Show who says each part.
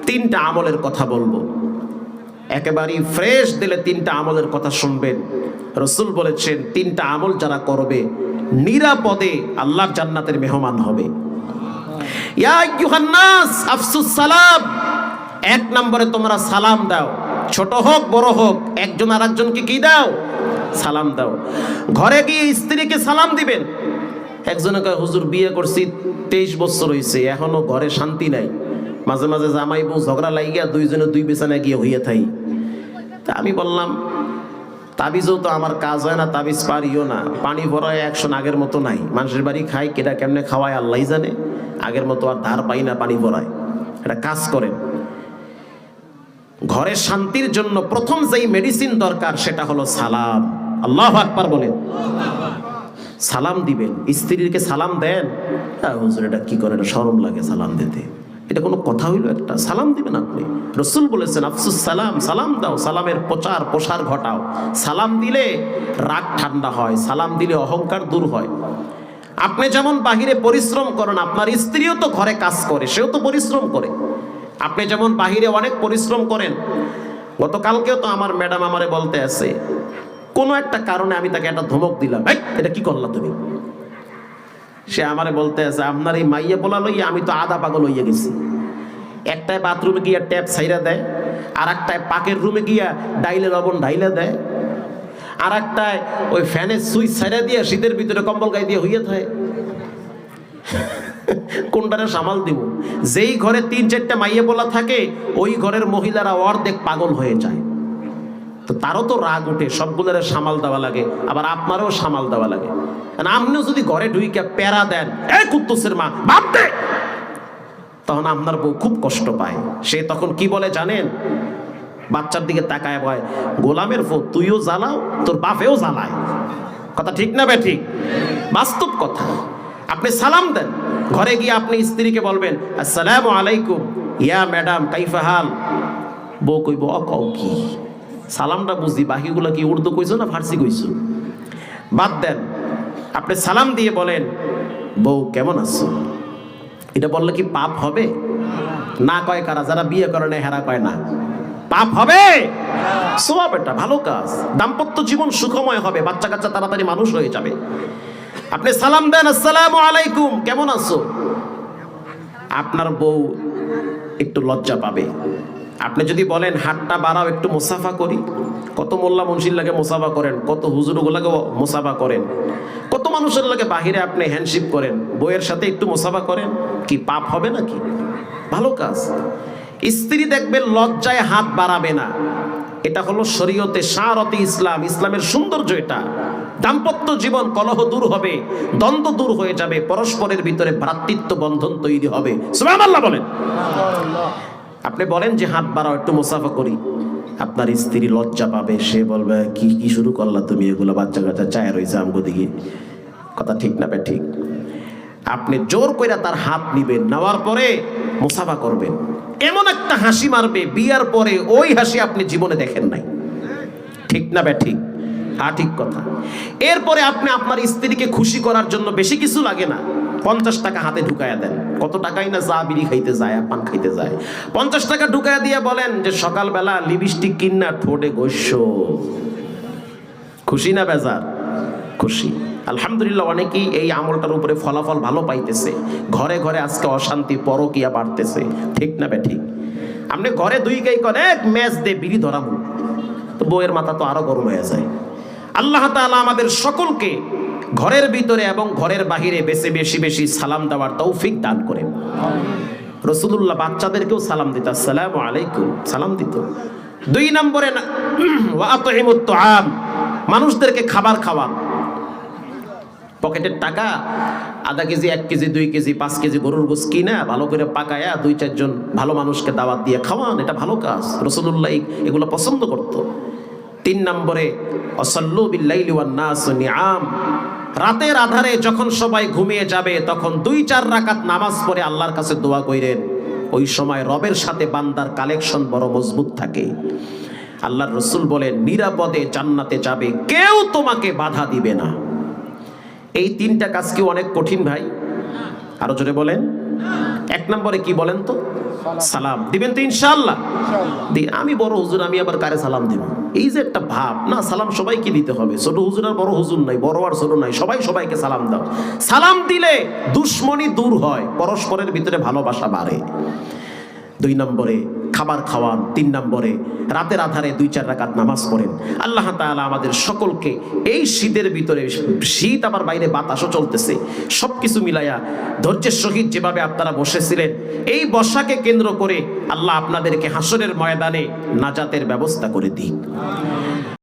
Speaker 1: তিনটা আমলের কথা বলবো, একেবারেই ফ্রেশ দিলে তিনটা আমলের কথা শুনবেন। রাসূল বলেছেন তিনটা আমল যারা করবে নিরাপদে আল্লাহর জান্নাতের মেহমান হবে। ইয়া আইয়ুহান নাস আফসুস সালাম, এক নম্বরে তোমরা সালাম দাও, ছোট হোক বড় হোক, একজন আরেকজনকে কি দাও? সালাম দাও। ঘরে গিয়ে স্ত্রীকে সালাম দিবেন। একজনে কয় হুজুর বিয়ে করছি 23 বছর হয়েছে, এখনো ঘরে শান্তি নাই, মাঝে মাঝে জামাই বউ ঝগড়া লাগিয়া দুইজনে দুই বিছানায় গিয়ে হইয়া থাই। তা আমি বললাম তাবিজও তো আমার কাজ হয় না, তাবিজ পারিও না, পানি ভরায় অ্যাকশন আগের মতো নাই, মানুষের বাড়ি খাই, কেটা কেমনে খাওয়ায় আল্লাহই জানে, আগের মতো আর ধার পাই না পানি ভরায়। এটা কাজ করেন। ঘরের শান্তির জন্য প্রথম যেই মেডিসিন দরকার সেটা হলো সালাম। আল্লাহু আকবার বলেন। সালাম দিবেন। স্ত্রীকে সালাম দেন? হুজুর এটা কি করে, এটা শরম লাগে সালাম দিতে, এটা কোনো কথা হইল? একটা সালাম দিবেন আপনি। রাসূল বলেছেন আফসুস সালাম, সালাম দাও, সালামের প্রচার প্রসার ঘটাও। সালাম দিলে রাগ ঠান্ডা হয়, সালাম দিলে অহংকার দূর হয়। আপনি যেমন বাহিরে পরিশ্রম করেন, আপনার স্ত্রীও তো ঘরে কাজ করে, সেও তো পরিশ্রম করে। আপনি যেমন বাহিরে অনেক পরিশ্রম করেন, গতকালকেও তো আমার ম্যাডাম আমারে বলতে আছে, কোনো একটা কারণে আমি তাকে একটা ধমক দিলাম, এটা কি করলা তুমি? সে আমারে বলতে আছে আপনার এই মাইয়া বলা লইয়া আমি তো আধা পাগল হইয়া গেছি। একটায় বাথরুমে গিয়া ট্যাপ ছাইরা দেয়, আর একটায় পাকের রুমে গিয়া ডাইলে লবণ ঢাইলা দেয়, আর একটায় ওই ফ্যানের সুইচ ছাইরা দিয়ে শীতের ভিতরে কম্বল গায়ে দিয়ে হইয়া থাকে। কোনটারে সামাল দিব? যেই ঘরে 3-4টা মাইয়া বলা থাকে ওই ঘরের মহিলারা অর্ধেক পাগল হয়ে যায়। তো তারও তো রাগ উঠে, সবগুলোর সামাল দেওয়া লাগে, আবার আপনারও সামাল দেওয়া লাগে। আপনিও যদি ঘরে ঢুইকে প্যারা দেন, এই কুদ্দুসের মা বাপ দে, তখন আপনার বউ খুব কষ্ট পায়। সে তখন কি বলে জানেন? বাচ্চার দিকে তাকায় বয়, গোলামের বউ তুইও জ্বালাও, তোর বাপেও জ্বালায়। কথা ঠিক না বে ঠিক? বাস্তব কথা। আপনি সালাম দেন। ঘরে গিয়ে আপনি স্ত্রীকে বলবেন আসসালামু আলাইকুম ইয়া ম্যাডাম কাইফা হাল। বউ কইব অকও কি, সালামটা বুঝি, বাকিগুলো কি উর্দু কইছো না ফার্সি কইছো? বাদ দেন, আপনি সালাম দিয়ে বলেন বউ কেমন আছো। এটা বললে কি পাপ হবে? না কয় কারা? যারা বিয়ে করে না হেরা কয় না। পাপ হবে? সওয়াব, এটা ভালো কাজ। দাম্পত্য জীবন সুখময় হবে, বাচ্চা কাচ্চা তাড়াতাড়ি মানুষ হয়ে যাবে। আপনি সালাম দেন আসসালামু আলাইকুম কেমন আছো। আপনার বউ একটু লজ্জা পাবে। আপনি যদি বলেন হাতটা বাড়াও একটু মুসাফা করি, কত মোল্লা মুন্সির লাগে মুসাফা করেন, কত হুজুরগুলাকে মুসাফা করেন, কত মানুষের লাগে বাহিরে আপনি হ্যান্ডশিপ করেন, বউয়ের সাথে একটু মুসাফা করেন, কি পাপ হবে নাকি? ভালো কাজ। স্ত্রী দেখবেন লজ্জায় হাত বাড়াবে না, এটা হলো শরীয়তে শারতে ইসলাম, ইসলামের সৌন্দর্য এটা। দাম্পত্য জীবন কলহ দূর হবে, দ্বন্দ্ব দূর হয়ে যাবে, পরস্পরের ভিতরে ভ্রাতৃত্ব বন্ধন তৈরি হবে। সুবহানাল্লাহ বলেন। আপনি বলেন যে হাত বাড়াও একটু মুসাফা করি, আপনার স্ত্রী লজ্জা পাবে, সে বলবে কি কি শুরু করলা তুমি, এগুলো বাচ্চা কাচ্চা চায় রয়েছে আমগো দিকে। কথা ঠিক না বে ঠিক? আপনি জোর কইরা তার হাত নিবেন, নেওয়ার পরে মুসাফা করবেন, এমন একটা হাসি মারবে বিয়ার পরে ওই হাসি আপনি জীবনে দেখেন নাই। ঠিক না বে ঠিক? হ্যাঁ ঠিক কথা। এরপরে আপনি আপনার স্ত্রীকে খুশি করার জন্য বেশি কিছু লাগে না, 50 টাকা হাতে ঢুকায়া দেন। কত টাকাই না চা বিড়ি খাইতে যায়, পান খাইতে যায়, 50 টাকা ঢুকায়া দিয়ে বলেন যে সকালবেলা লিপস্টিক কিনা ঠোঁটে ঘষছ। খুশি না বেজার? খুশি। আলহামদুলিল্লাহ, অনেকেই এই আমলটার উপরে ফলাফল ভালো পাইতেছে। ঘরে ঘরে আজকে অশান্তি পরকিয়া বাড়তেছে। ঠিক না বে ঠিক? আপনি ঘরে দুই গাই করে এক ম্যাচ দিয়ে বিড়ি ধরাবো, তো বউয়ের মাথা তো আরো গরম হয়ে যায়। আল্লাহ তাআলা আমাদের সকলকে ঘরের ভিতরে এবং ঘরের বাহিরে বেশি বেশি সালাম দেওয়ার তৌফিক দান করেন। রাসূলুল্লাহ বাচ্চাদেরকেও সালাম দিত, আসসালামু আলাইকুম সালাম দিত। 2 নম্বরে ওয়া আতইমুত তুআম, মানুষদেরকে খাবার খাওয়ান। পকেটের টাকা আধা কেজি 1 কেজি 2 কেজি 5 কেজি গরুর গোশত কিনা ভালো করে পাকায়া 2-4 জন ভালো মানুষকে দাওয়াত দিয়ে খাওয়ান, এটা ভালো কাজ। রাসূলুল্লাহ এগুলো পছন্দ করত। 3 নম্বরে অসাল্লু বিল্লাইলি ওয়ান নাস নিআম, রাতের আধারে যখন সবাই ঘুমিয়ে যাবে তখন 2-4 রাকাত নামাজ পড়ে আল্লাহর কাছে দোয়া কইরেন। ওই সময় রবের সাথে বান্দার কালেকশন বড় মজবুত থাকে। আল্লাহর রাসূল বলেন নিরাপদে জান্নাতে যাবে, কেউ তোমাকে বাধা দিবে না। এই 3টা কাজ কি অনেক কঠিন ভাই? আরো জোরে বলেন। এক নম্বরে কি বলেন তো? সালাম দিবেন তো ইনশাআল্লাহ? আমি বড় হুজুর, আমি আবার কারে সালাম দেব? এই যে একটা ভাব, না সালাম সবাইকে দিতে হবে, ছোট হুজুর আর বড় হুজুর নাই, বড় আর ছোট নাই, সবাই সবাইকে সালাম দাও। সালাম দিলে দুশ্মনী দূর হয়, পরস্পরের ভিতরে ভালোবাসা বাড়ে। 2 নম্বরে খাবার খাওয়ান। 3 নম্বরে রাতের আধারে 2-4 রাকাত নামাজ পড়েন। আল্লাহ তাআলা আমাদের সকলকে এই শীতের ভিতরে, শীত আবার বাইরে বাতাসও চলতেছে, সবকিছু মিলাইয়া ধৈর্যের সহিত যেভাবে আপনারা বসেছিলেন, এই বসাকে কেন্দ্র করে আল্লাহ আপনাদেরকে হাসরের ময়দানে নাজাতের ব্যবস্থা করে দিন।